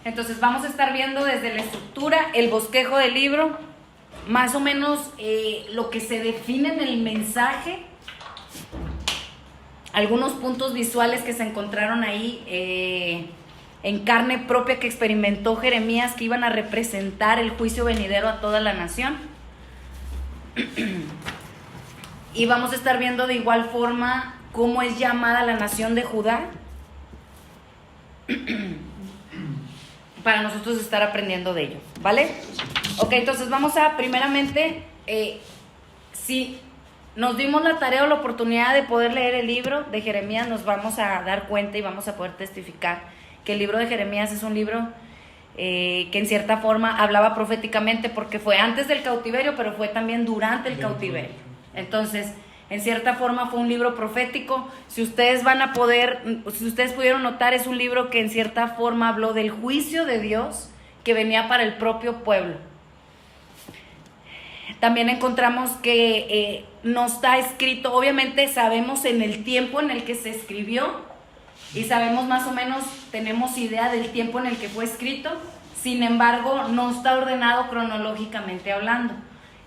Entonces vamos a estar viendo desde la estructura, el bosquejo del libro, más o menos lo que se define en el mensaje, algunos puntos visuales que se encontraron ahí en carne propia que experimentó Jeremías, que iban a representar el juicio venidero a toda la nación. Y vamos a estar viendo de igual forma cómo es llamada la nación de Judá, para nosotros estar aprendiendo de ello, ¿vale? Ok, entonces vamos a, primeramente, si nos dimos la tarea o la oportunidad de poder leer el libro de Jeremías, nos vamos a dar cuenta y vamos a poder testificar que el libro de Jeremías es un libro que en cierta forma hablaba proféticamente, porque fue antes del cautiverio, pero fue también durante el cautiverio. Entonces, en cierta forma fue un libro profético. Si ustedes pudieron notar, es un libro que en cierta forma habló del juicio de Dios que venía para el propio pueblo. También encontramos que no está escrito, obviamente sabemos en el tiempo en el que se escribió y sabemos más o menos, tenemos idea del tiempo en el que fue escrito. Sin embargo, no está ordenado cronológicamente hablando.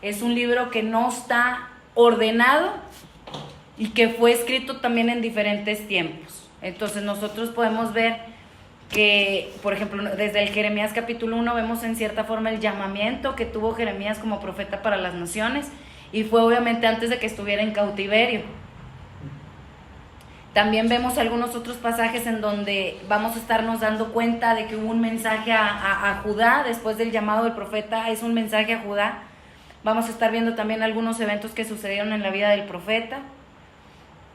Es un libro que no está ordenado y que fue escrito también en diferentes tiempos. Entonces nosotros podemos ver que, por ejemplo, desde el Jeremías capítulo 1 vemos en cierta forma el llamamiento que tuvo Jeremías como profeta para las naciones, y fue obviamente antes de que estuviera en cautiverio. También vemos algunos otros pasajes en donde vamos a estarnos dando cuenta de que hubo un mensaje a Judá, después del llamado del profeta, es un mensaje a Judá. Vamos a estar viendo también algunos eventos que sucedieron en la vida del profeta.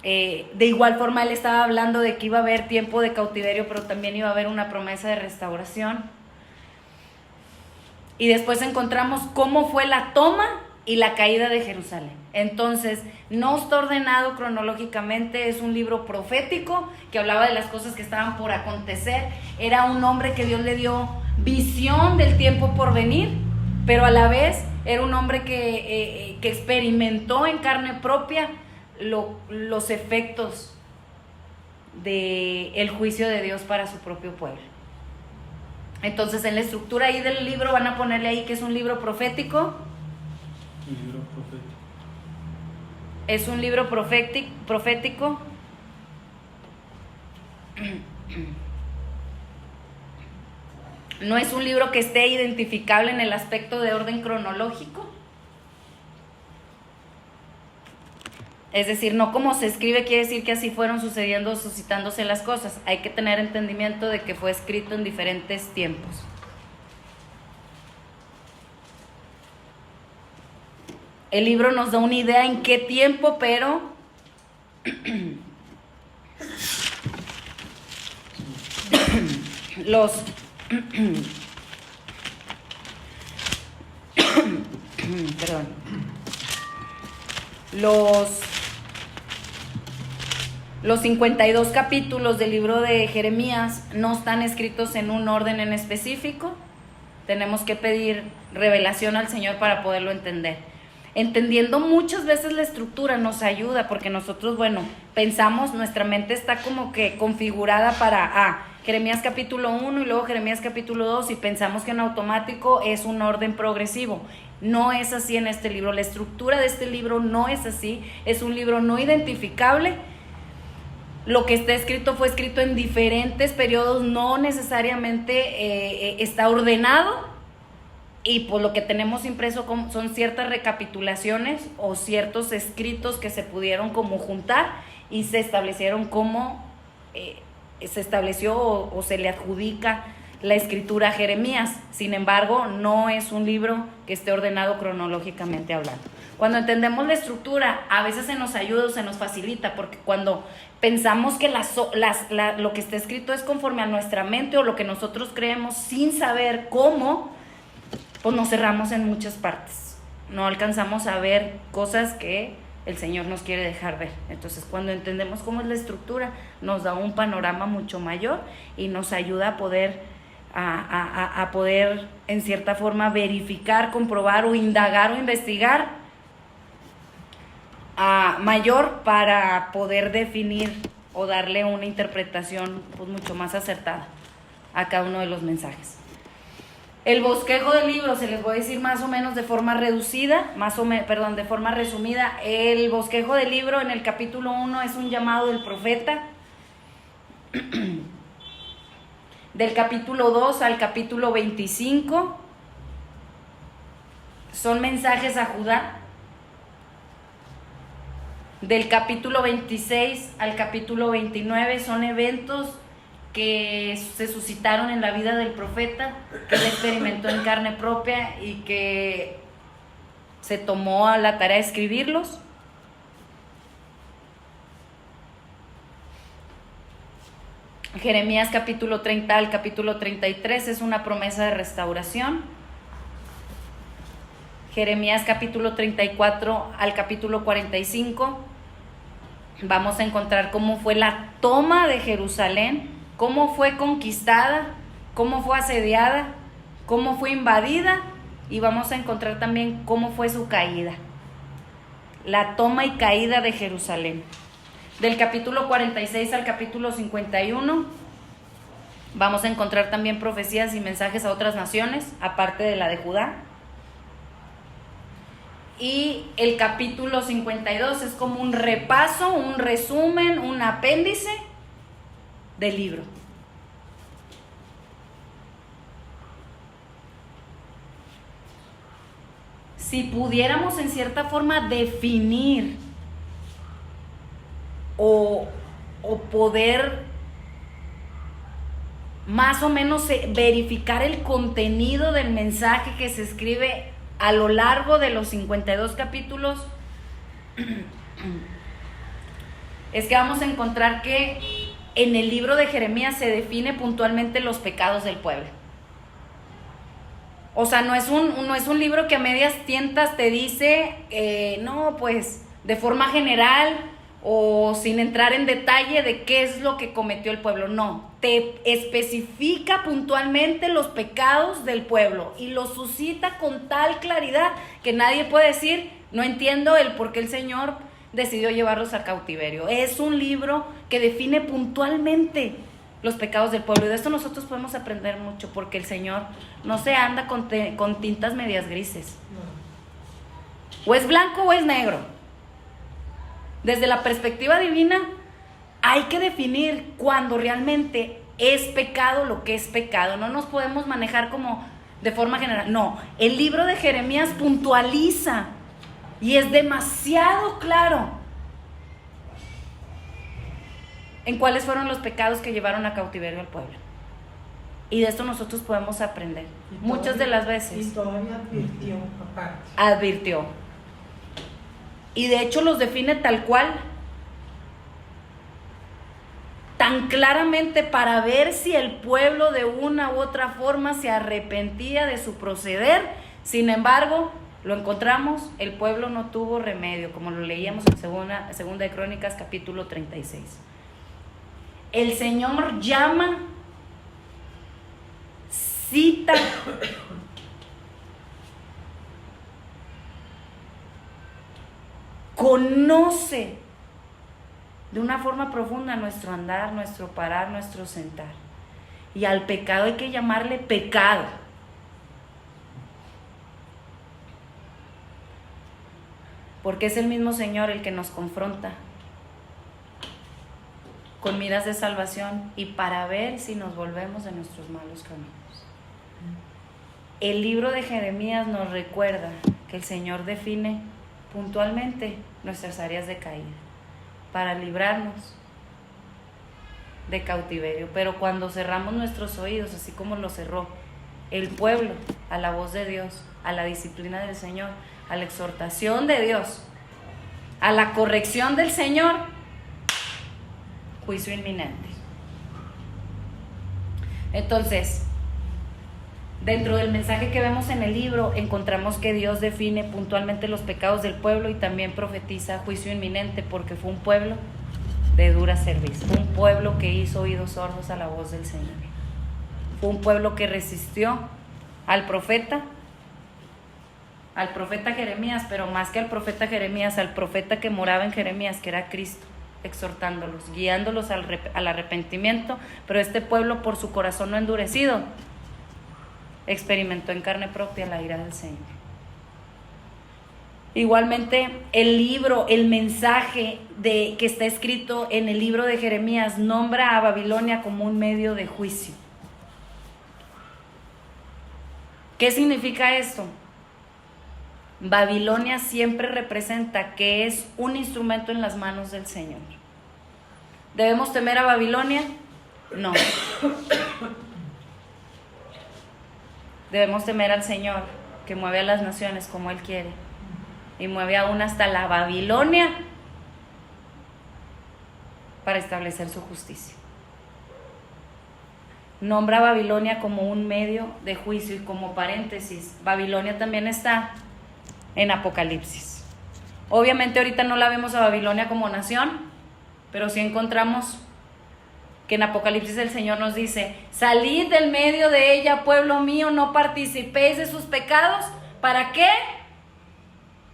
De igual forma, él estaba hablando de que iba a haber tiempo de cautiverio, pero también iba a haber una promesa de restauración. Y después encontramos cómo fue la toma y la caída de Jerusalén. Entonces, no está ordenado cronológicamente, es un libro profético que hablaba de las cosas que estaban por acontecer. Era un hombre que Dios le dio visión del tiempo por venir, pero a la vez era un hombre que experimentó en carne propia los efectos del juicio de Dios para su propio pueblo. Entonces, en la estructura ahí del libro van a ponerle ahí que es un libro profético. Es un libro profético. No es un libro que esté identificable en el aspecto de orden cronológico. Es decir, no como se escribe quiere decir que así fueron sucediendo, suscitándose las cosas. Hay que tener entendimiento de que fue escrito en diferentes tiempos. El libro nos da una idea en qué tiempo, pero los 52 capítulos del libro de Jeremías no están escritos en un orden en específico. Tenemos que pedir revelación al Señor para poderlo entender. Entendiendo muchas veces la estructura nos ayuda, porque nosotros, pensamos, nuestra mente está como que configurada para Jeremías capítulo 1 y luego Jeremías capítulo 2, y pensamos que en automático es un orden progresivo. No es así en este libro. La estructura de este libro no es así. Es un libro no identificable. Lo que está escrito fue escrito en diferentes periodos, no necesariamente está ordenado. Y por lo que tenemos impreso son ciertas recapitulaciones o ciertos escritos que se pudieron como juntar y se establecieron como se estableció o se le adjudica la escritura a Jeremías. Sin embargo, no es un libro que esté ordenado cronológicamente hablando. Cuando entendemos la estructura, a veces se nos ayuda o se nos facilita, porque cuando pensamos que lo que está escrito es conforme a nuestra mente o lo que nosotros creemos sin saber cómo, pues nos cerramos en muchas partes, no alcanzamos a ver cosas que el Señor nos quiere dejar ver. Entonces, cuando entendemos cómo es la estructura, nos da un panorama mucho mayor y nos ayuda a poder, a poder en cierta forma verificar, comprobar o indagar o investigar mayor para poder definir o darle una interpretación pues mucho más acertada a cada uno de los mensajes. El bosquejo del libro se les voy a decir más o menos de forma reducida, de forma resumida. El bosquejo del libro en el capítulo 1 es un llamado del profeta. Del capítulo 2 al capítulo 25 son mensajes a Judá. Del capítulo 26 al capítulo 29 son eventos que se suscitaron en la vida del profeta, que él experimentó en carne propia y que se tomó a la tarea de escribirlos. Jeremías capítulo 30 al capítulo 33 es una promesa de restauración. Jeremías capítulo 34 al capítulo 45 vamos a encontrar cómo fue la toma de Jerusalén, cómo fue conquistada, cómo fue asediada, cómo fue invadida, y vamos a encontrar también cómo fue su caída, la toma y caída de Jerusalén. Del capítulo 46 al capítulo 51 vamos a encontrar también profecías y mensajes a otras naciones, aparte de la de Judá. Y el capítulo 52 es como un repaso, un resumen, un apéndice del libro. Si pudiéramos en cierta forma definir o poder más o menos verificar el contenido del mensaje que se escribe a lo largo de los 52 capítulos, es que vamos a encontrar que en el libro de Jeremías se define puntualmente los pecados del pueblo. O sea, no es un libro que a medias tintas te dice, no, pues de forma general o sin entrar en detalle de qué es lo que cometió el pueblo. No, te especifica puntualmente los pecados del pueblo y los suscita con tal claridad que nadie puede decir, no entiendo el por qué el Señor decidió llevarlos a cautiverio. Es un libro que define puntualmente los pecados del pueblo, y de esto nosotros podemos aprender mucho, porque el Señor no se anda con tintas medias grises. O es blanco o es negro. Desde la perspectiva divina hay que definir cuando realmente es pecado lo que es pecado. No nos podemos manejar como de forma general. No, el libro de Jeremías puntualiza y es demasiado claro en cuáles fueron los pecados que llevaron a cautiverio al pueblo. Y de esto nosotros podemos aprender. Muchas de las veces. Y todavía advirtió, aparte. Advirtió. Y de hecho los define tal cual, tan claramente, para ver si el pueblo de una u otra forma se arrepentía de su proceder. Sin embargo, lo encontramos, el pueblo no tuvo remedio, como lo leíamos en segunda de Crónicas capítulo 36. El Señor llama, cita, conoce de una forma profunda nuestro andar, nuestro parar, nuestro sentar. Y al pecado hay que llamarle pecado. Porque es el mismo Señor el que nos confronta con miras de salvación y para ver si nos volvemos de nuestros malos caminos. El libro de Jeremías nos recuerda que el Señor define puntualmente nuestras áreas de caída para librarnos de cautiverio. Pero cuando cerramos nuestros oídos, así como lo cerró el pueblo a la voz de Dios, a la disciplina del Señor, a la exhortación de Dios, a la corrección del Señor, juicio inminente. Entonces, dentro del mensaje que vemos en el libro, encontramos que Dios define puntualmente los pecados del pueblo y también profetiza juicio inminente, porque fue un pueblo de dura cerviz, un pueblo que hizo oídos sordos a la voz del Señor. Fue un pueblo que resistió al profeta Jeremías, pero más que al profeta Jeremías, al profeta que moraba en Jeremías, que era Cristo, exhortándolos, guiándolos al arrepentimiento, pero este pueblo, por su corazón no endurecido, experimentó en carne propia la ira del Señor. Igualmente, el libro, el mensaje que está escrito en el libro de Jeremías nombra a Babilonia como un medio de juicio. ¿Qué significa esto? Babilonia siempre representa que es un instrumento en las manos del Señor. ¿Debemos temer a Babilonia? No. Debemos temer al Señor, que mueve a las naciones como Él quiere, y mueve aún hasta la Babilonia para establecer su justicia. Nombra a Babilonia como un medio de juicio, y como paréntesis, Babilonia también está en Apocalipsis. Obviamente ahorita no la vemos a Babilonia como nación, pero sí encontramos que en Apocalipsis el Señor nos dice: salid del medio de ella, pueblo mío, no participéis de sus pecados. ¿Para qué?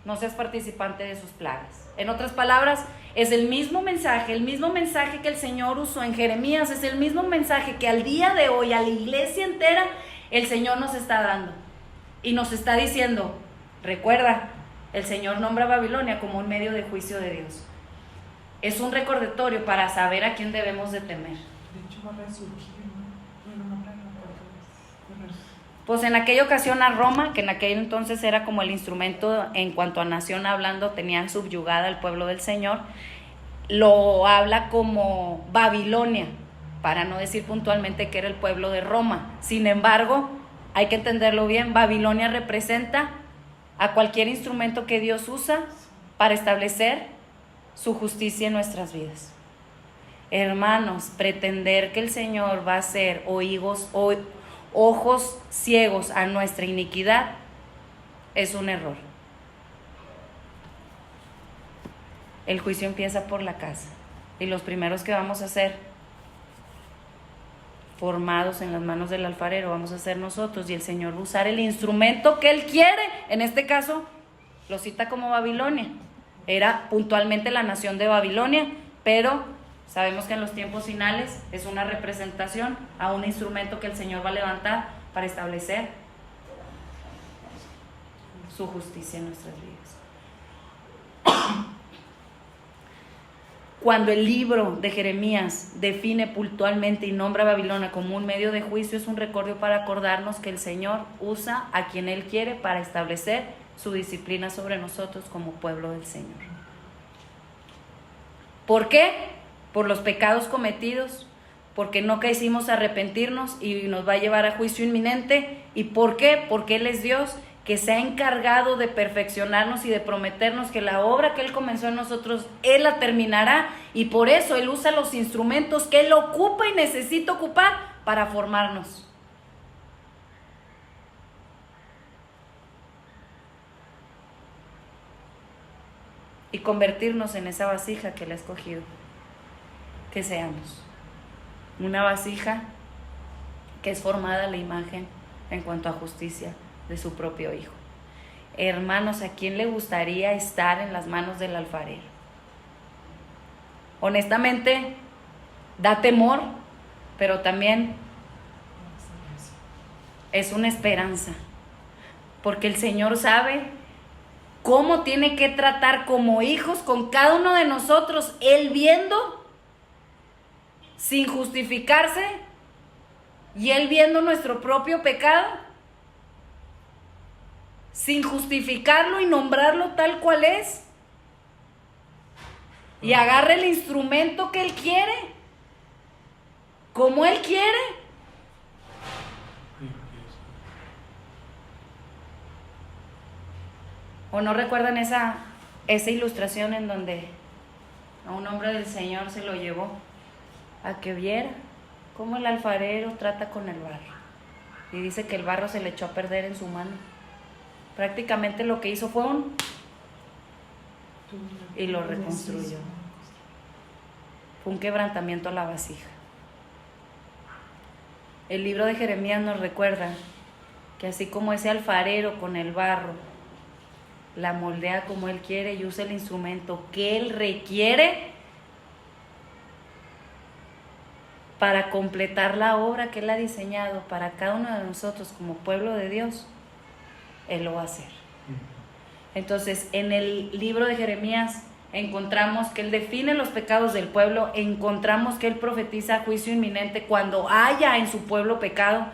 No seas participante de sus plagas. En otras palabras, es el mismo mensaje que el Señor usó en Jeremías, es el mismo mensaje que al día de hoy a la iglesia entera el Señor nos está dando. Y nos está diciendo: recuerda, el Señor nombra a Babilonia como un medio de juicio de Dios. Es un recordatorio para saber a quién debemos de temer. De hecho, va a resurgir, ¿no? Bueno, no, Pues en aquella ocasión a Roma, que en aquel entonces era como el instrumento en cuanto a nación hablando, tenía subyugada al pueblo del Señor, lo habla como Babilonia, para no decir puntualmente que era el pueblo de Roma. Sin embargo, hay que entenderlo bien, Babilonia representa a cualquier instrumento que Dios usa para establecer su justicia en nuestras vidas. Hermanos, pretender que el Señor va a hacer ojos ciegos a nuestra iniquidad es un error. El juicio empieza por la casa, y los primeros que vamos a ser formados en las manos del alfarero vamos a ser nosotros, y el Señor va a usar el instrumento que Él quiere. En este caso lo cita como Babilonia. Era puntualmente la nación de Babilonia, pero sabemos que en los tiempos finales es una representación a un instrumento que el Señor va a levantar para establecer su justicia en nuestras vidas. Cuando el libro de Jeremías define puntualmente y nombra a Babilonia como un medio de juicio, es un recuerdo para acordarnos que el Señor usa a quien Él quiere para establecer su disciplina sobre nosotros como pueblo del Señor. ¿Por qué? Por los pecados cometidos, porque no quisimos arrepentirnos y nos va a llevar a juicio inminente. ¿Y por qué? Porque Él es Dios, que se ha encargado de perfeccionarnos y de prometernos que la obra que Él comenzó en nosotros, Él la terminará, y por eso Él usa los instrumentos que Él ocupa y necesita ocupar para formarnos. Y convertirnos en esa vasija que Él ha escogido. Que seamos una vasija que es formada a la imagen en cuanto a justicia de su propio Hijo. Hermanos, ¿a quién le gustaría estar en las manos del alfarero? Honestamente, da temor, pero también es una esperanza, porque el Señor sabe cómo tiene que tratar como hijos con cada uno de nosotros. Él viendo sin justificarse, y Él viendo nuestro propio pecado sin justificarlo y nombrarlo tal cual es, y agarra el instrumento que Él quiere, como Él quiere. ¿O no recuerdan esa ilustración en donde a un hombre del Señor se lo llevó a que viera cómo el alfarero trata con el barro? Y dice que el barro se le echó a perder en su mano. Prácticamente lo que hizo fue y lo reconstruyó. Fue un quebrantamiento a la vasija. El libro de Jeremías nos recuerda que así como ese alfarero con el barro la moldea como Él quiere y usa el instrumento que Él requiere, para completar la obra que Él ha diseñado para cada uno de nosotros como pueblo de Dios, Él lo va a hacer. Entonces, en el libro de Jeremías encontramos que Él define los pecados del pueblo, encontramos que Él profetiza juicio inminente cuando haya en su pueblo pecado,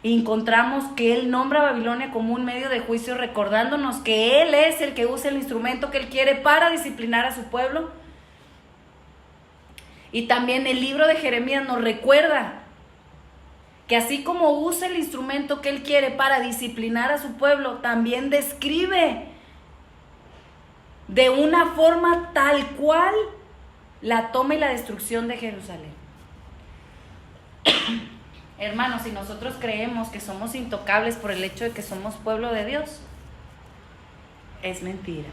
encontramos que Él nombra a Babilonia como un medio de juicio, recordándonos que Él es el que usa el instrumento que Él quiere para disciplinar a su pueblo. Y también el libro de Jeremías nos recuerda que así como usa el instrumento que Él quiere para disciplinar a su pueblo, también describe de una forma tal cual la toma y la destrucción de Jerusalén. Hermanos, si nosotros creemos que somos intocables por el hecho de que somos pueblo de Dios, es mentira.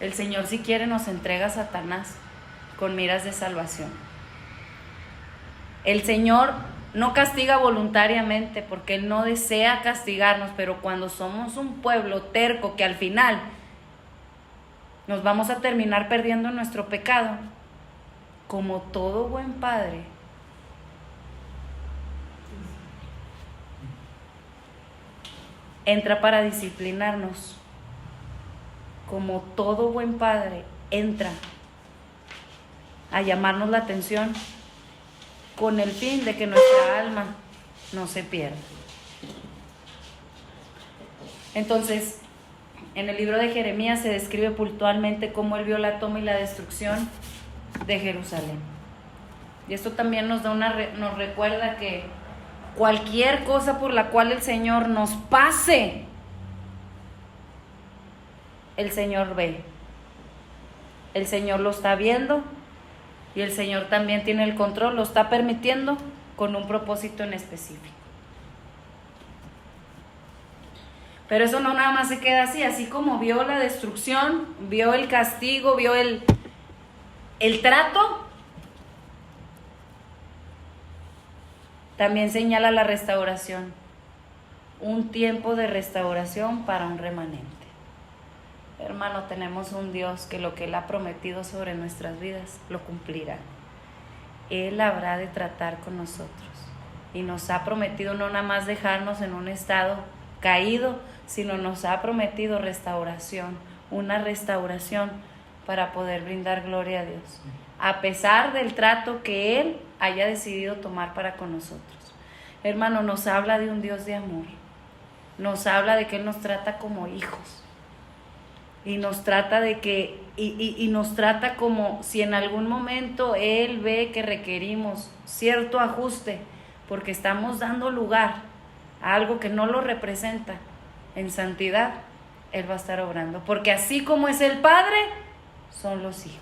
El Señor, si quiere, nos entrega a Satanás con miras de salvación. El Señor no castiga voluntariamente porque Él no desea castigarnos, pero cuando somos un pueblo terco que al final nos vamos a terminar perdiendo nuestro pecado, como todo buen padre, entra para disciplinarnos. Como todo buen padre, entra a llamarnos la atención con el fin de que nuestra alma no se pierda. Entonces, en el libro de Jeremías se describe puntualmente cómo Él vio la toma y la destrucción de Jerusalén. Y esto también nos recuerda que cualquier cosa por la cual el Señor nos pase, el Señor ve. El Señor lo está viendo y el Señor también tiene el control, lo está permitiendo con un propósito en específico. Pero eso no nada más se queda así como vio la destrucción, vio el castigo, vio el trato, también señala la restauración, un tiempo de restauración para un remanente. Hermano, tenemos un Dios que lo que Él ha prometido sobre nuestras vidas lo cumplirá. Él habrá de tratar con nosotros y nos ha prometido no nada más dejarnos en un estado caído, sino nos ha prometido restauración, una restauración para poder brindar gloria a Dios, a pesar del trato que Él haya decidido tomar para con nosotros. Hermano, nos habla de un Dios de amor, nos habla de que Él nos trata como hijos. Y nos trata de que, y nos trata como si en algún momento Él ve que requerimos cierto ajuste, porque estamos dando lugar a algo que no lo representa en santidad, Él va a estar obrando. Porque así como es el Padre, son los hijos.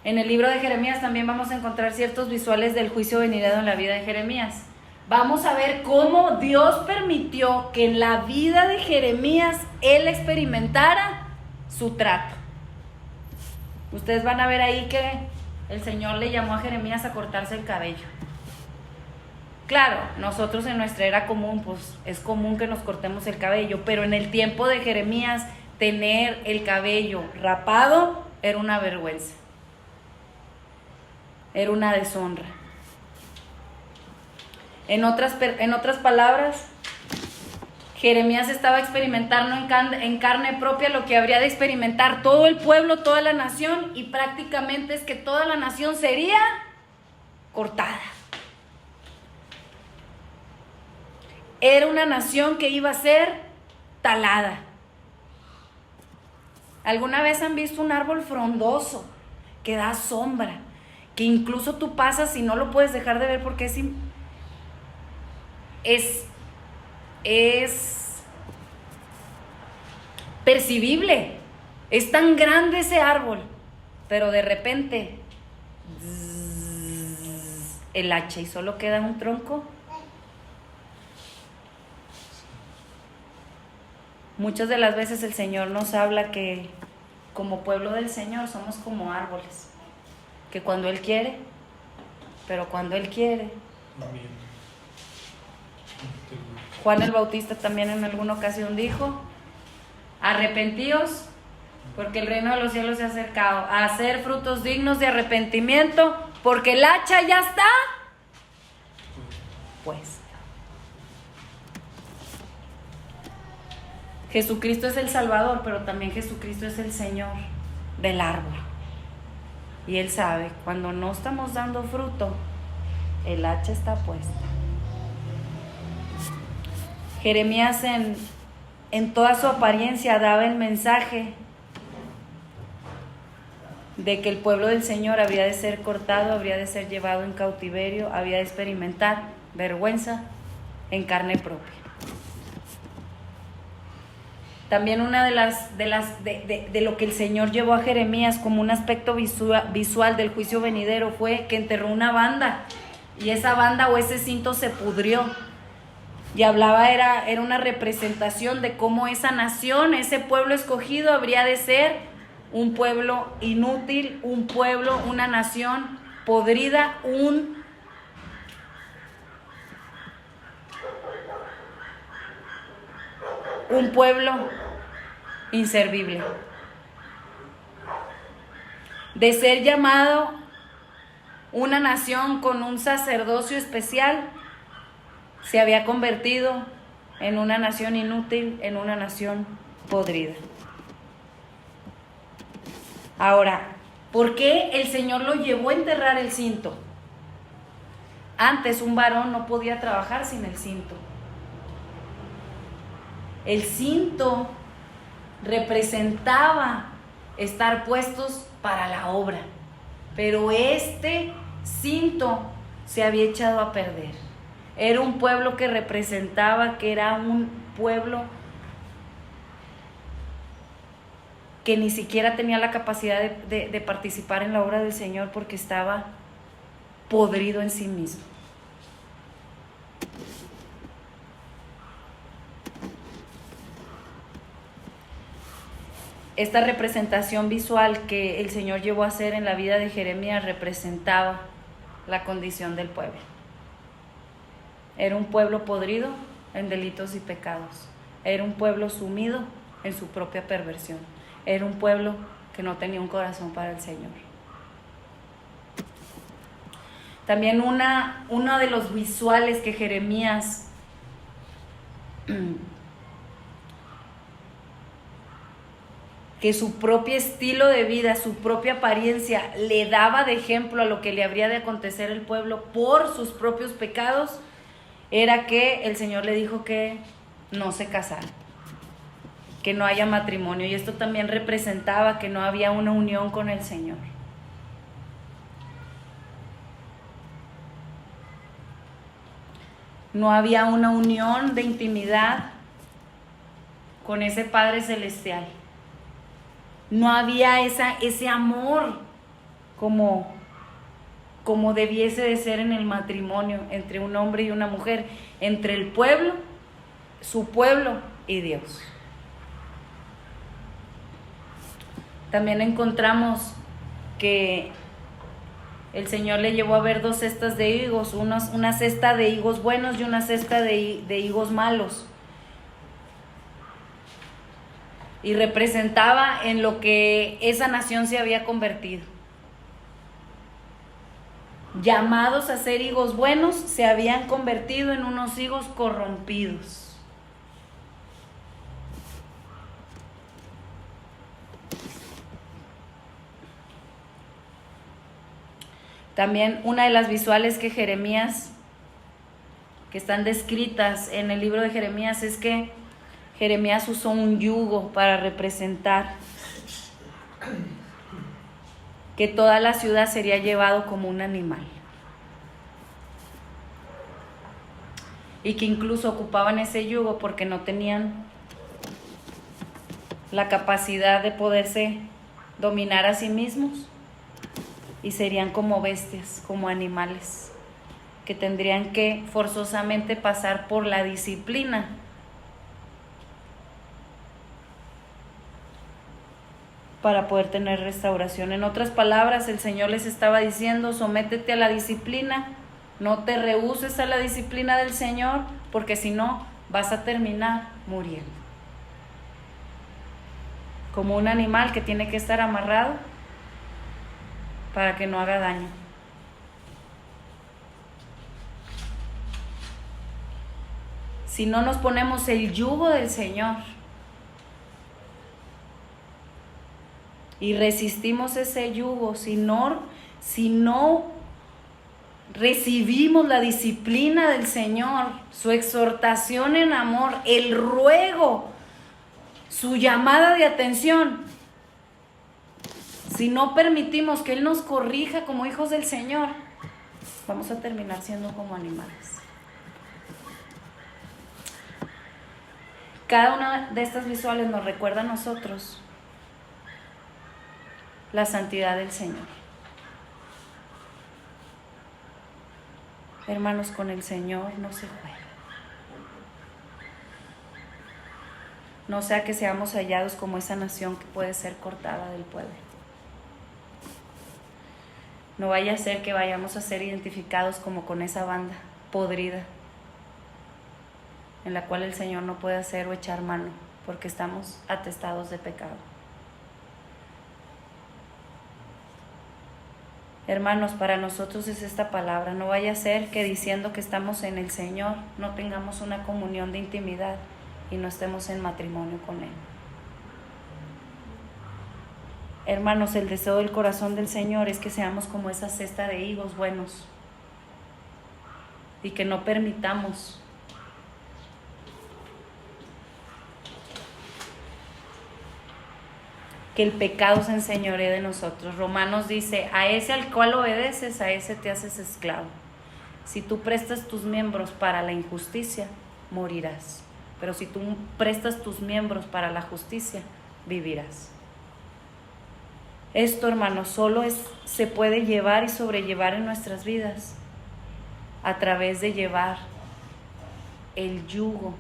En el libro de Jeremías también vamos a encontrar ciertos visuales del juicio venidero en la vida de Jeremías. Vamos a ver cómo Dios permitió que en la vida de Jeremías Él experimentara su trato. Ustedes van a ver ahí que el Señor le llamó a Jeremías a cortarse el cabello. Claro, nosotros en nuestra era común, pues es común que nos cortemos el cabello, pero en el tiempo de Jeremías tener el cabello rapado era una vergüenza, era una deshonra. En otras palabras, Jeremías estaba experimentando en carne propia lo que habría de experimentar todo el pueblo, toda la nación, y prácticamente es que toda la nación sería cortada. Era una nación que iba a ser talada. ¿Alguna vez han visto un árbol frondoso que da sombra, que incluso tú pasas y no lo puedes dejar de ver porque es percibible? Es tan grande ese árbol, pero de repente el hacha y solo queda un tronco. Muchas de las veces el Señor nos habla que como pueblo del Señor somos como árboles, que cuando Él quiere, pero cuando Él quiere. Juan el Bautista también en alguna ocasión dijo arrepentíos, porque el reino de los cielos se ha acercado, a hacer frutos dignos de arrepentimiento, porque el hacha ya está puesta. Jesucristo es el Salvador, pero también Jesucristo es el Señor del árbol. Y Él sabe, cuando no estamos dando fruto, el hacha está puesta. Jeremías en toda su apariencia daba el mensaje de que el pueblo del Señor habría de ser cortado, habría de ser llevado en cautiverio, había de experimentar vergüenza en carne propia. También una de lo que el Señor llevó a Jeremías como un aspecto visual del juicio venidero fue que enterró una banda, y esa banda o ese cinto se pudrió. Y hablaba, era una representación de cómo esa nación, ese pueblo escogido habría de ser un pueblo inútil, un pueblo, una nación podrida, un pueblo inservible. De ser llamado una nación con un sacerdocio especial, se había convertido en una nación inútil, en una nación podrida. Ahora, ¿por qué el Señor lo llevó a enterrar el cinto? Antes un varón no podía trabajar sin el cinto. El cinto representaba estar puestos para la obra, pero este cinto se había echado a perder. Era un pueblo que representaba que era un pueblo que ni siquiera tenía la capacidad de participar en la obra del Señor porque estaba podrido en sí mismo. Esta representación visual que el Señor llevó a hacer en la vida de Jeremías representaba la condición del pueblo. Era un pueblo podrido en delitos y pecados. Era un pueblo sumido en su propia perversión. Era un pueblo que no tenía un corazón para el Señor. También uno de los visuales que Jeremías que su propio estilo de vida, su propia apariencia le daba de ejemplo a lo que le habría de acontecer al pueblo por sus propios pecados, era que el Señor le dijo que no se casara, que no haya matrimonio, y esto también representaba que no había una unión con el Señor. No había una unión de intimidad con ese Padre Celestial. No había ese amor como debiese de ser en el matrimonio entre un hombre y una mujer, entre el pueblo, su pueblo y Dios. También encontramos que el Señor le llevó a ver 2 cestas de higos, una cesta de higos buenos y una cesta de higos malos. Y representaba en lo que esa nación se había convertido. Llamados a ser higos buenos, se habían convertido en unos higos corrompidos. También una de las visuales que están descritas en el libro de Jeremías, es que Jeremías usó un yugo para representar que toda la ciudad sería llevado como un animal. Y que incluso ocupaban ese yugo porque no tenían la capacidad de poderse dominar a sí mismos. Y serían como bestias, como animales, que tendrían que forzosamente pasar por la disciplina para poder tener restauración. En otras palabras, el Señor les estaba diciendo: sométete a la disciplina, no te rehúses a la disciplina del Señor, porque si no, vas a terminar muriendo. como un animal que tiene que estar amarrado para que no haga daño. Si no nos ponemos el yugo del Señor y resistimos ese yugo, si no recibimos la disciplina del Señor, su exhortación en amor, el ruego, su llamada de atención, si no permitimos que Él nos corrija como hijos del Señor, vamos a terminar siendo como animales. Cada una de estas visuales nos recuerda a nosotros la santidad del Señor. Hermanos, con el Señor no se juega. No sea que seamos hallados como esa nación que puede ser cortada del pueblo. No vaya a ser que vayamos a ser identificados como con esa banda podrida en la cual el Señor no puede hacer o echar mano porque estamos atestados de pecado. Hermanos, para nosotros es esta palabra. No vaya a ser que diciendo que estamos en el Señor no tengamos una comunión de intimidad y no estemos en matrimonio con Él. Hermanos, el deseo del corazón del Señor es que seamos como esa cesta de higos buenos y que no permitamos que el pecado se enseñoree de nosotros. Romanos dice, a ese al cual obedeces, a ese te haces esclavo. Si tú prestas tus miembros para la injusticia, morirás. Pero si tú prestas tus miembros para la justicia, vivirás. Esto, hermanos, solo se puede llevar y sobrellevar en nuestras vidas a través de llevar el yugo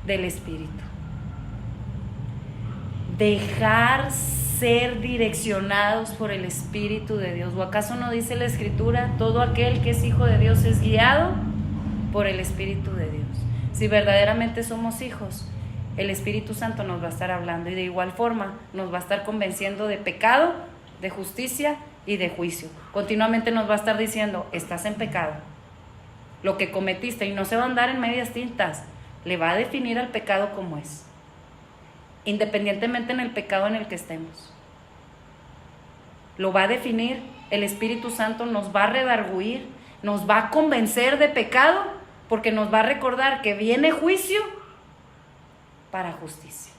del Espíritu. Dejar ser direccionados por el Espíritu de Dios. ¿O acaso no dice la Escritura? Todo aquel que es hijo de Dios es guiado por el Espíritu de Dios. Si verdaderamente somos hijos, el Espíritu Santo nos va a estar hablando y de igual forma nos va a estar convenciendo de pecado, de justicia y de juicio. Continuamente nos va a estar diciendo, estás en pecado, lo que cometiste, y no se va a andar en medias tintas, le va a definir al pecado como es, independientemente en el pecado en el que estemos. Lo va a definir, el Espíritu Santo nos va a redarguir, nos va a convencer de pecado, porque nos va a recordar que viene juicio para justicia.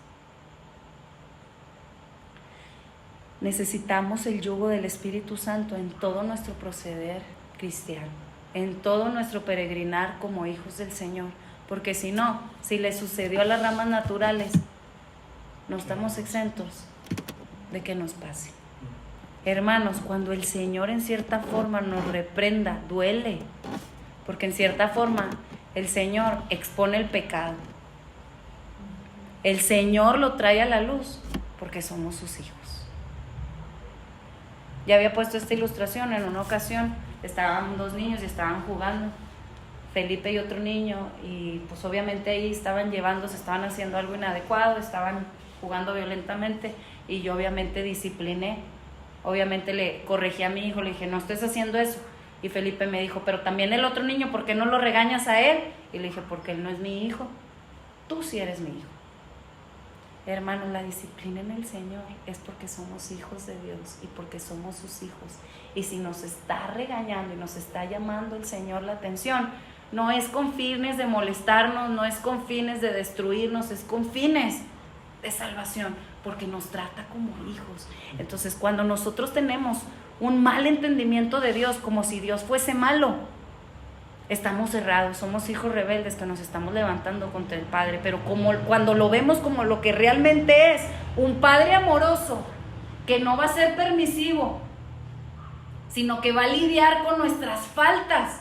Necesitamos el yugo del Espíritu Santo en todo nuestro proceder cristiano, en todo nuestro peregrinar como hijos del Señor, porque si no, si le sucedió a las ramas naturales, no estamos exentos de que nos pase. Hermanos, cuando el Señor en cierta forma nos reprenda, duele, porque en cierta forma el Señor expone el pecado. El Señor lo trae a la luz porque somos sus hijos. Ya había puesto esta ilustración en una ocasión. Estaban dos niños y estaban jugando, Felipe y otro niño, y pues obviamente ahí estaban estaban haciendo algo inadecuado, estaban jugando violentamente, y yo obviamente discipliné, obviamente le corregí a mi hijo, le dije, no estés haciendo eso. Y Felipe me dijo, pero también el otro niño, ¿por qué no lo regañas a él? Y le dije, porque él no es mi hijo, tú sí eres mi hijo. Hermano, la disciplina en el Señor es porque somos hijos de Dios y porque somos sus hijos. Y si nos está regañando y nos está llamando el Señor la atención, no es con fines de molestarnos, no es con fines de destruirnos, es con fines de salvación, porque nos trata como hijos. Entonces, cuando nosotros tenemos un mal entendimiento de Dios, como si Dios fuese malo, estamos cerrados, somos hijos rebeldes que nos estamos levantando contra el Padre. Pero cuando lo vemos como lo que realmente es, un Padre amoroso, que no va a ser permisivo, sino que va a lidiar con nuestras faltas,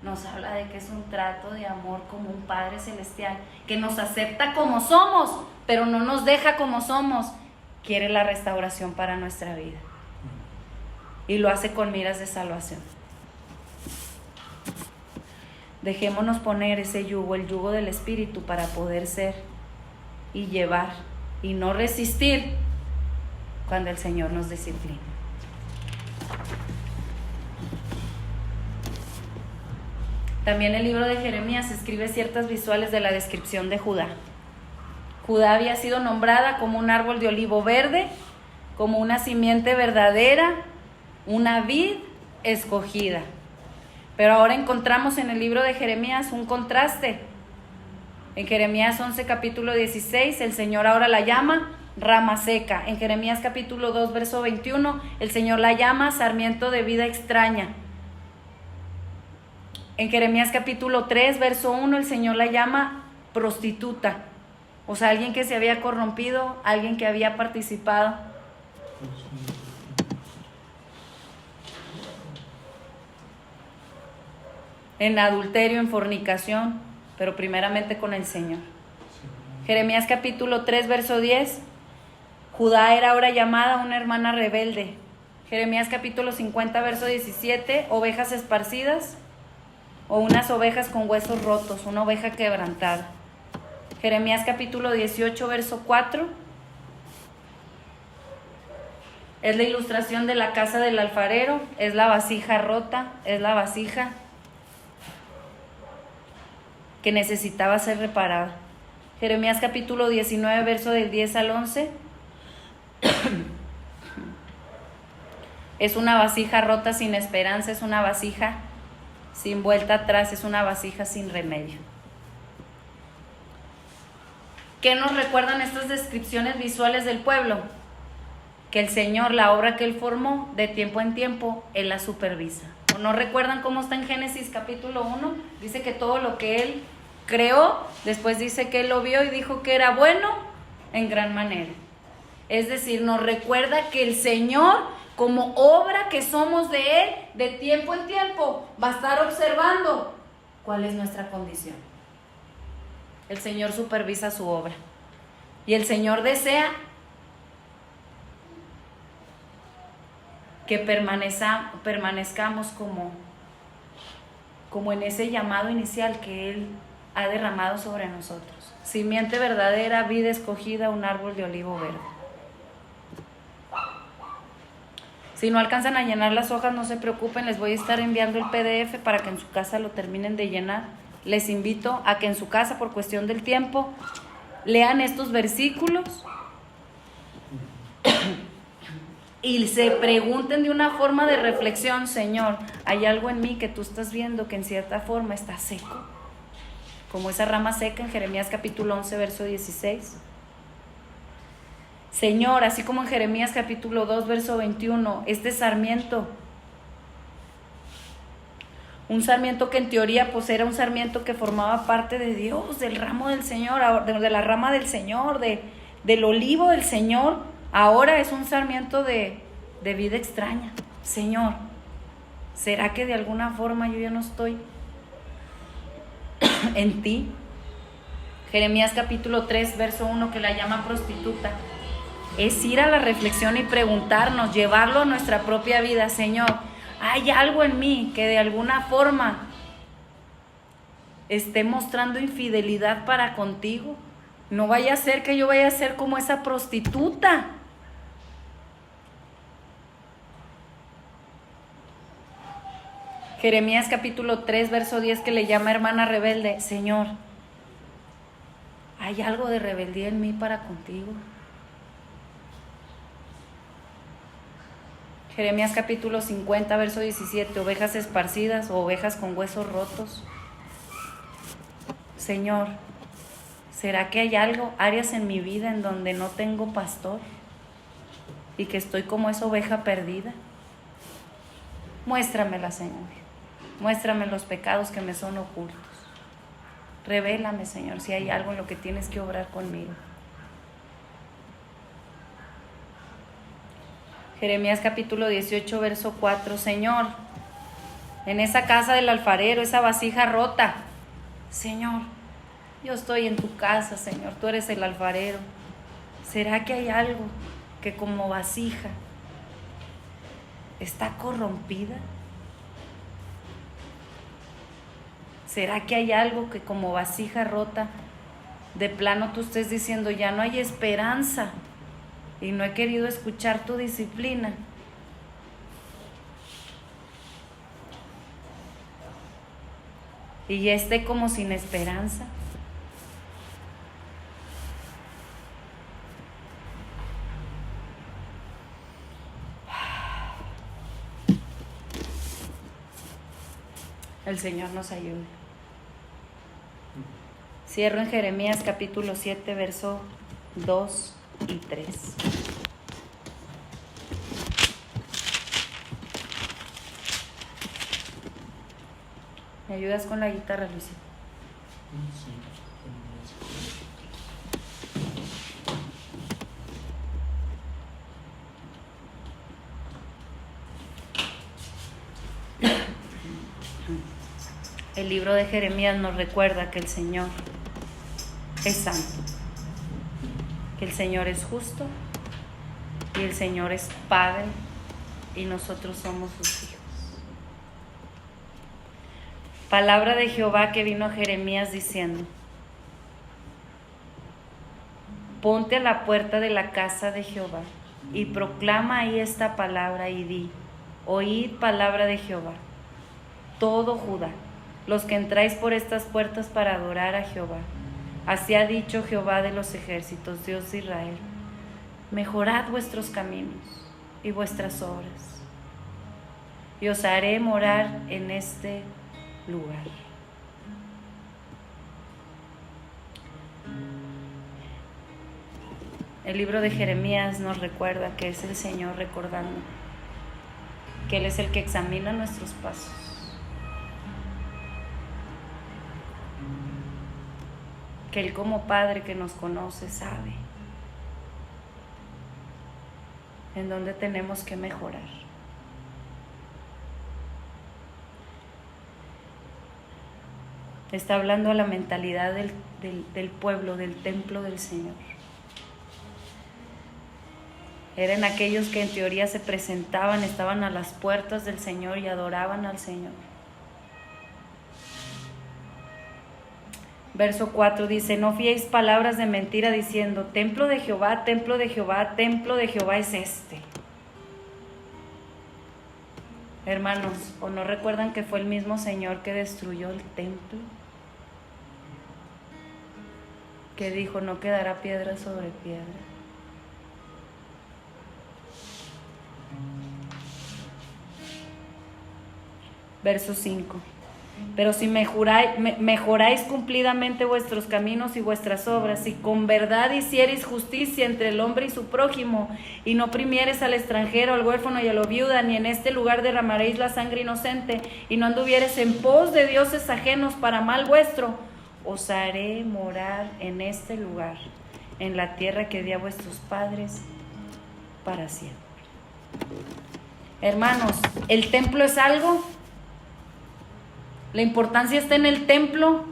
nos habla de que es un trato de amor como un Padre celestial, que nos acepta como somos, pero no nos deja como somos. Quiere la restauración para nuestra vida y lo hace con miras de salvación. Dejémonos poner ese yugo, el yugo del Espíritu, para poder ser y llevar y no resistir cuando el Señor nos disciplina. También el libro de Jeremías escribe ciertas visuales de la descripción de Judá. Judá había sido nombrada como un árbol de olivo verde, como una simiente verdadera, una vid escogida. Pero ahora encontramos en el libro de Jeremías un contraste. En Jeremías 11, capítulo 16, el Señor ahora la llama rama seca. En Jeremías capítulo 2, verso 21, el Señor la llama sarmiento de vida extraña. En Jeremías capítulo 3, verso 1, el Señor la llama prostituta. O sea, alguien que se había corrompido, alguien que había participado en adulterio, en fornicación, pero primeramente con el Señor. Jeremías capítulo 3, verso 10, Judá era ahora llamada una hermana rebelde. Jeremías capítulo 50, verso 17, ovejas esparcidas o unas ovejas con huesos rotos, una oveja quebrantada. Jeremías capítulo 18, verso 4, es la ilustración de la casa del alfarero, es la vasija rota, es la vasija que necesitaba ser reparada. Jeremías capítulo 19, verso del 10 al 11, es una vasija rota sin esperanza, es una vasija sin vuelta atrás, es una vasija sin remedio. ¿Qué nos recuerdan estas descripciones visuales del pueblo? Que el Señor, la obra que Él formó, de tiempo en tiempo, Él la supervisa. ¿O no recuerdan cómo está en Génesis capítulo 1? Dice que todo lo que Él creó, después dice que Él lo vio y dijo que era bueno en gran manera. Es decir, nos recuerda que el Señor, como obra que somos de Él, de tiempo en tiempo, va a estar observando cuál es nuestra condición. El Señor supervisa su obra. Y el Señor desea que permanezcamos como en ese llamado inicial que Él ha derramado sobre nosotros. Simiente verdadera, vid escogida, un árbol de olivo verde. Si no alcanzan a llenar las hojas, no se preocupen, les voy a estar enviando el PDF para que en su casa lo terminen de llenar. Les invito a que en su casa, por cuestión del tiempo, lean estos versículos y se pregunten de una forma de reflexión: Señor, ¿hay algo en mí que tú estás viendo que en cierta forma está seco? Como esa rama seca en Jeremías capítulo 11, verso 16. Señor, así como en Jeremías capítulo 2, verso 21, este sarmiento, un sarmiento que en teoría pues era un sarmiento que formaba parte de Dios, del ramo del Señor, de la rama del Señor, del olivo del Señor, ahora es un sarmiento de vida extraña. Señor, ¿será que de alguna forma yo ya no estoy en ti? Jeremías capítulo 3, verso 1, que la llama prostituta, es ir a la reflexión y preguntarnos, llevarlo a nuestra propia vida. Señor, ¿hay algo en mí que de alguna forma esté mostrando infidelidad para contigo? No vaya a ser que yo vaya a ser como esa prostituta. Jeremías capítulo 3, verso 10, que le llama hermana rebelde. Señor, ¿hay algo de rebeldía en mí para contigo? Jeremías capítulo 50, verso 17, ovejas esparcidas o ovejas con huesos rotos. Señor, ¿será que hay áreas en mi vida en donde no tengo pastor y que estoy como esa oveja perdida? Muéstramela, Señor. Muéstrame los pecados que me son ocultos. Revélame, Señor, si hay algo en lo que tienes que obrar conmigo. Jeremías capítulo 18, verso 4. Señor, en esa casa del alfarero, esa vasija rota, Señor, yo estoy en tu casa, Señor, tú eres el alfarero. ¿Será que hay algo que como vasija está corrompida? ¿Será que hay algo que como vasija rota de plano tú estés diciendo, ya no hay esperanza y no he querido escuchar tu disciplina. Y ya esté como sin esperanza. El Señor nos ayude. Cierro en Jeremías capítulo 7, verso 2 y 3. ¿Me ayudas con la guitarra, Luisito? El libro de Jeremías nos recuerda que el Señor es santo, que el Señor es justo y el Señor es Padre y nosotros somos sus hijos. Palabra de Jehová que vino a Jeremías diciendo: ponte a la puerta de la casa de Jehová y proclama ahí esta palabra y di: oíd palabra de Jehová, todo Judá, los que entráis por estas puertas para adorar a Jehová. Así ha dicho Jehová de los ejércitos, Dios de Israel: mejorad vuestros caminos y vuestras obras, y os haré morar en este lugar. El libro de Jeremías nos recuerda que es el Señor recordando que Él es el que examina nuestros pasos, que Él como Padre que nos conoce sabe en dónde tenemos que mejorar. Está hablando a la mentalidad del pueblo, del templo del Señor. Eran aquellos que en teoría se presentaban, estaban a las puertas del Señor y adoraban al Señor. Verso 4 dice: no fiéis palabras de mentira diciendo: templo de Jehová, templo de Jehová, templo de Jehová es este. Hermanos, ¿o no recuerdan que fue el mismo Señor que destruyó el templo? Que dijo: no quedará piedra sobre piedra. Verso 5. Pero si mejoráis cumplidamente vuestros caminos y vuestras obras, si con verdad hiciereis justicia entre el hombre y su prójimo, y no oprimiereis al extranjero, al huérfano y a la viuda, ni en este lugar derramaréis la sangre inocente, y no anduviereis en pos de dioses ajenos para mal vuestro, os haré morar en este lugar, en la tierra que di a vuestros padres para siempre. Hermanos, ¿el templo es algo? La importancia está en el templo,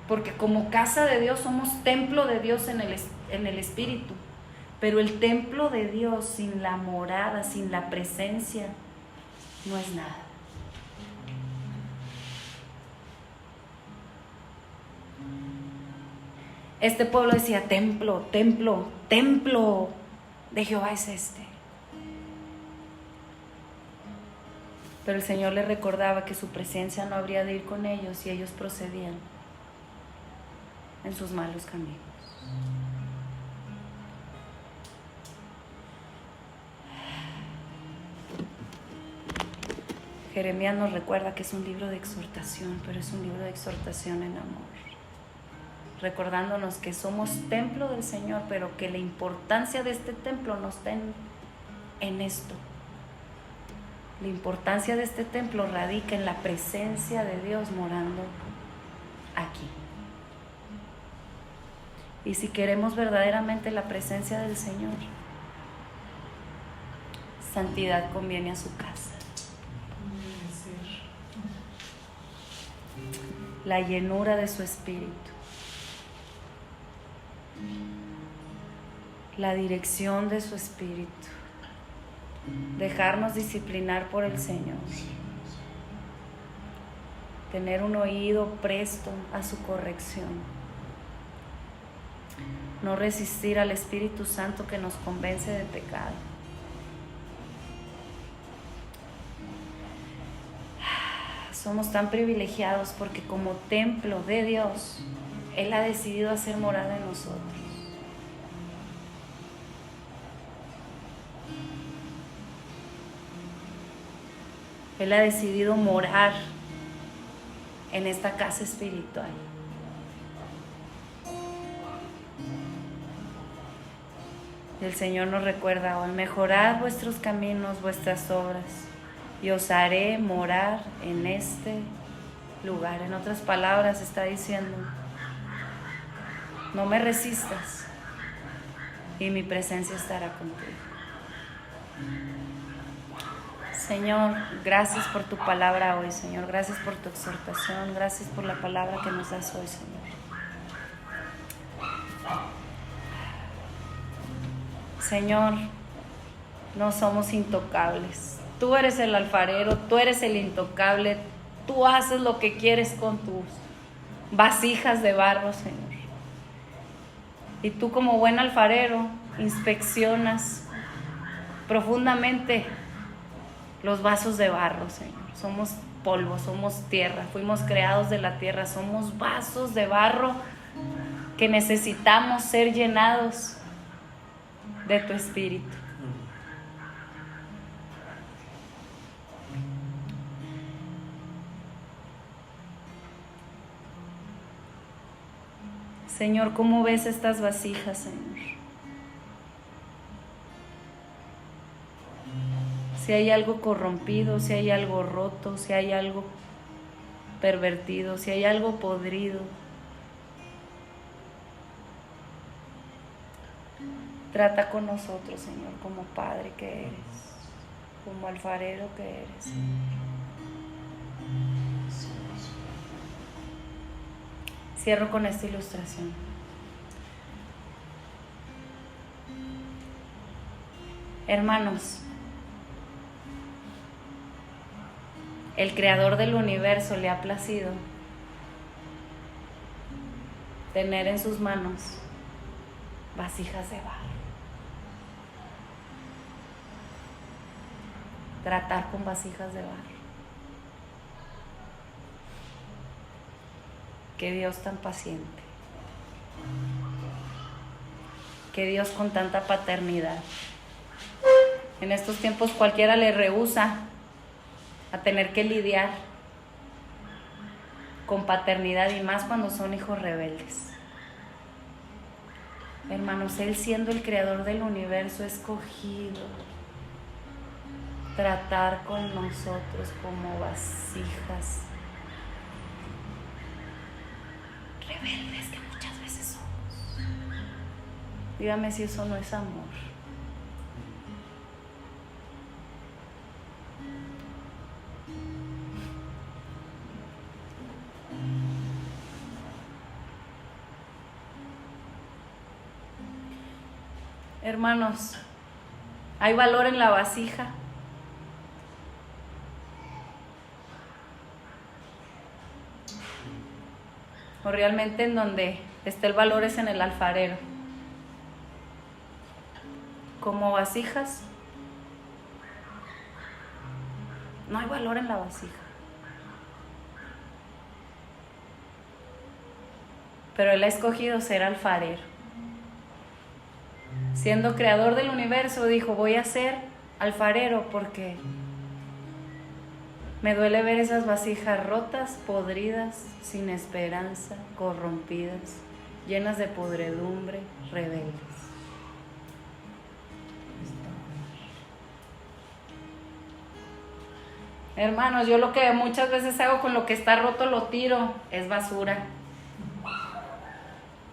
porque como casa de Dios somos templo de Dios en el Espíritu, pero el templo de Dios sin la morada, sin la presencia, no es nada. Este pueblo decía: templo, templo, templo de Jehová es este. Pero el Señor les recordaba que su presencia no habría de ir con ellos si ellos procedían en sus malos caminos. Jeremías nos recuerda que es un libro de exhortación, pero es un libro de exhortación en amor, recordándonos que somos templo del Señor, pero que la importancia de este templo no está en esto. La importancia de este templo radica en la presencia de Dios morando aquí. Y si queremos verdaderamente la presencia del Señor, santidad conviene a su casa. La llenura de su espíritu, la dirección de su espíritu, dejarnos disciplinar por el Señor, tener un oído presto a su corrección, no resistir al Espíritu Santo que nos convence de pecado. Somos tan privilegiados porque como templo de Dios, Él ha decidido hacer morada en nosotros. Él ha decidido morar en esta casa espiritual. El Señor nos recuerda hoy: mejorad vuestros caminos, vuestras obras, y os haré morar en este lugar. En otras palabras, está diciendo: no me resistas y mi presencia estará contigo. Señor, gracias por tu palabra hoy, Señor. Gracias por tu exhortación. Gracias por la palabra que nos das hoy, Señor. Señor, no somos intocables. Tú eres el alfarero, tú eres el intocable. Tú haces lo que quieres con tus vasijas de barro, Señor. Y tú, como buen alfarero, inspeccionas profundamente los vasos de barro, Señor. Somos polvo, somos tierra, fuimos creados de la tierra, somos vasos de barro que necesitamos ser llenados de tu Espíritu. Señor, ¿cómo ves estas vasijas, Señor? Si hay algo corrompido, si hay algo roto, si hay algo pervertido, si hay algo podrido, trata con nosotros, Señor, como Padre que eres, como alfarero que eres, Señor. Cierro con esta ilustración. Hermanos, el Creador del universo le ha placido tener en sus manos vasijas de barro. Tratar con vasijas de barro. Qué Dios tan paciente. Qué Dios con tanta paternidad. En estos tiempos cualquiera le rehúsa a tener que lidiar con paternidad, y más cuando son hijos rebeldes. Hermanos, Él, siendo el creador del universo, ha escogido tratar con nosotros como vasijas rebeldes que muchas veces somos. Dígame si eso no es amor. Hermanos, ¿hay valor en la vasija? ¿O realmente en donde está el valor es en el alfarero? Como vasijas, no hay valor en la vasija. Pero Él ha escogido ser alfarero. Siendo creador del universo, dijo: voy a ser alfarero porque me duele ver esas vasijas rotas, podridas, sin esperanza, corrompidas, llenas de podredumbre, rebeldes. Hermanos, yo lo que muchas veces hago con lo que está roto lo tiro, es basura.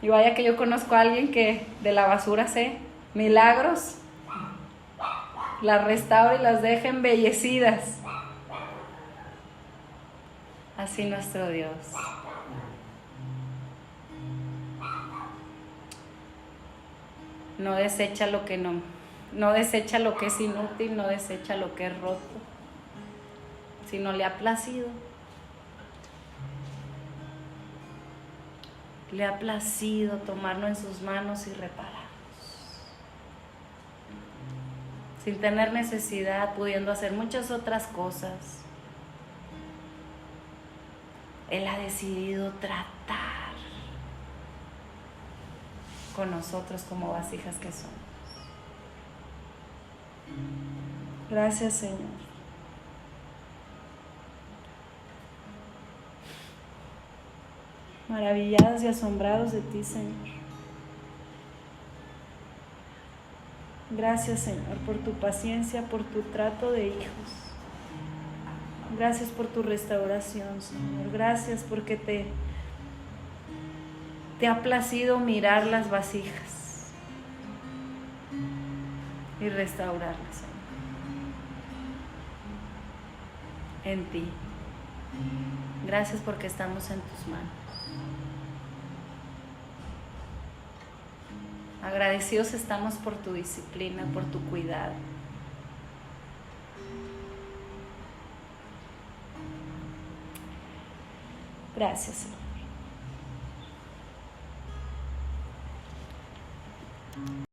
Y vaya que yo conozco a alguien que de la basura hace milagros, las restaura y las deja embellecidas. Así nuestro Dios. No desecha lo que no desecha lo que es inútil, no desecha lo que es roto, sino le ha placido le ha placido tomarnos en sus manos y repararnos. Sin tener necesidad, pudiendo hacer muchas otras cosas, Él ha decidido tratar con nosotros como vasijas que somos. Gracias, Señor. Maravillados y asombrados de ti, Señor. Gracias, Señor, por tu paciencia, por tu trato de hijos. Gracias por tu restauración, Señor. Gracias porque te ha placido mirar las vasijas y restaurarlas, Señor, en ti. Gracias porque estamos en tus manos. Agradecidos estamos por tu disciplina, por tu cuidado. Gracias, Señor.